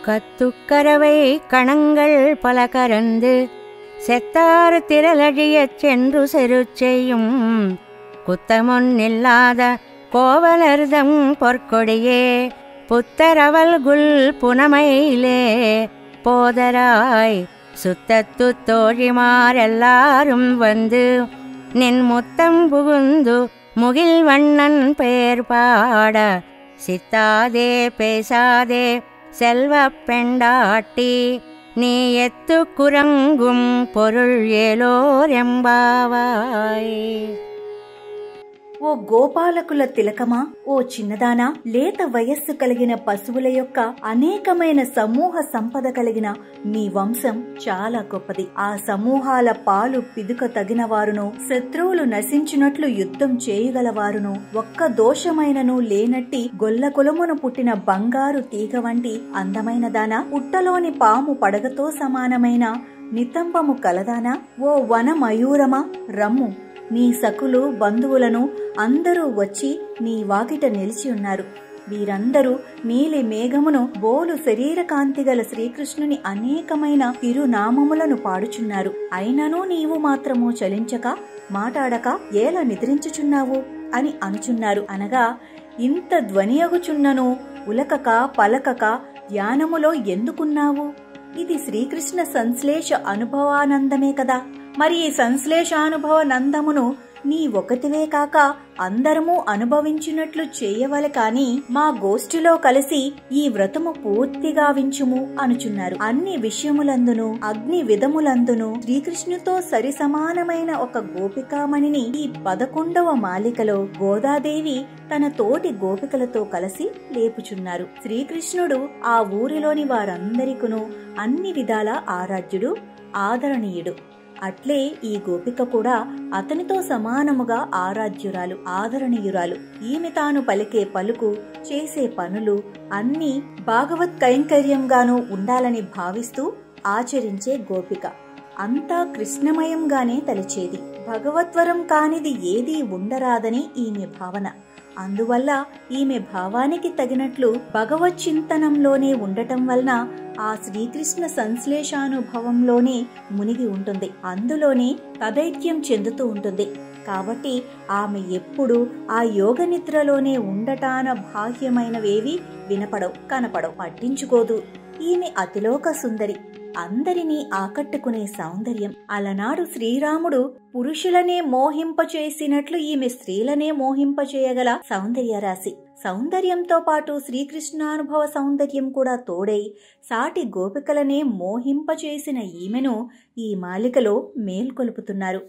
கத்துக்கரவை கணங்கள் பல கரந்து செத்தாறு திரளழியச் சென்று செருச்செய்யும் குத்தமொன்னில்லாத கோவலர்தம் பொற்கொடியே புத்தரவல்குல் புனமையிலே போதராய் சுத்தத்து தோழிமாரெல்லாரும் வந்து நின் முத்தம் புகுந்து முகில் வண்ணன் பெயர் பாட சித்தாதே பேசாதே செல்வப் பெண்டாட்டி நீ எத்து குரங்கும் பொருள் ஏலோர் ఎంబావాయ్. ఓ గోపాలకుల తిలకమా, ఓ చిన్నదానా, లేత వయస్సు కలిగిన పశువుల యొక్క అనేకమైన సమూహ సంపద కలిగిన మీ వంశం చాలా గొప్పది. ఆ సమూహాల పాలు పిదుక తగిన వారును, శత్రువులు నశించినట్లు యుద్ధం చేయగలవారును, ఒక్క దోషమైనను లేనట్టి గొల్ల కులమును పుట్టిన బంగారు తీగ వంటి అందమైన దానా, పుట్టలోని పాము పడగతో సమానమైన నితంబము కలదానా, ఓ వన మయూరమా రమ్ము, నీ సకులు బంధువులను అందరూ వచ్చి నీ వాకిట నిలిచి ఉన్నారు. వీరందరూ నీలి మేఘమును బోలు శరీర కాంతి గల శ్రీకృష్ణుని అనేకమైన తిరునామములను పాడుచున్నారు. అయినను నీవు మాత్రము చలించక మాటాడక ఏలా నిద్రించుచున్నావు అని అనుచున్నారు. అనగా ఇంత ధ్వనియగుచున్నను ఉలకక పలకక ధ్యానములో ఎందుకున్నావు? ఇది శ్రీకృష్ణ సంశ్లేష అనుభవానందమే కదా. మరి ఈ సంశ్లేషానుభవ నందమును నీ ఒకటివే కాక అందరము అనుభవించినట్లు చేయవలె కాని మా గోష్ఠిలో కలిసి ఈ వ్రతము పూర్తిగా వించుము అనుచున్నారు. అన్ని విషయములందును అగ్ని విధములందును శ్రీకృష్ణుతో సరి సమానమైన ఒక గోపికామణిని ఈ 11వ మాలికలో గోదాదేవి తన తోటి గోపికలతో కలిసి లేపుచున్నారు. శ్రీకృష్ణుడు ఆ ఊరిలోని వారందరికును అన్ని విధాల ఆరాధ్యుడు, ఆదరణీయుడు. అట్లే ఈ గోపిక కూడా అతనితో సమానముగా ఆరాధ్యురాలు, ఆదరణీయురాలు. ఈమె తాను పలికే పలుకు, చేసే పనులు అన్నీ భాగవత్ కైంకర్యంగానూ ఉండాలని భావిస్తూ ఆచరించే గోపిక. అంతా కృష్ణమయంగానే తలిచేది. భగవద్వరం కానిది ఏదీ ఉండరాదని ఈమె భావన. అందువల్ల ఈమె భావానికి తగినట్లు భగవత్ చింతనంలోనే ఉండటం వలన ఆ శ్రీకృష్ణ సంశ్లేషానుభవంలోనే మునిగి ఉంటుంది, అందులోనే తదైక్యం చెందుతూ ఉంటుంది. కాబట్టి ఆమె ఎప్పుడు ఆ యోగ నిద్రలోనే ఉండటాన బాహ్యమైనవేవి వినపడవు, కనపడవు, పట్టించుకోదు. ఈమె అతిలోక సుందరి, అందరినీ ఆకట్టుకునే సౌందర్యం. అలనాడు శ్రీరాముడు పురుషులనే మోహింపచేసినట్లు ఈమె స్త్రీలనే మోహింపచేయగల సౌందర్యరాశి. సౌందర్యంతో పాటు శ్రీకృష్ణానుభవ సౌందర్యం కూడా తోడై సాటి గోపికలనే మోహింపచేసిన ఈమెను ఈ మాలికలో మేల్కొలుపుతున్నారు.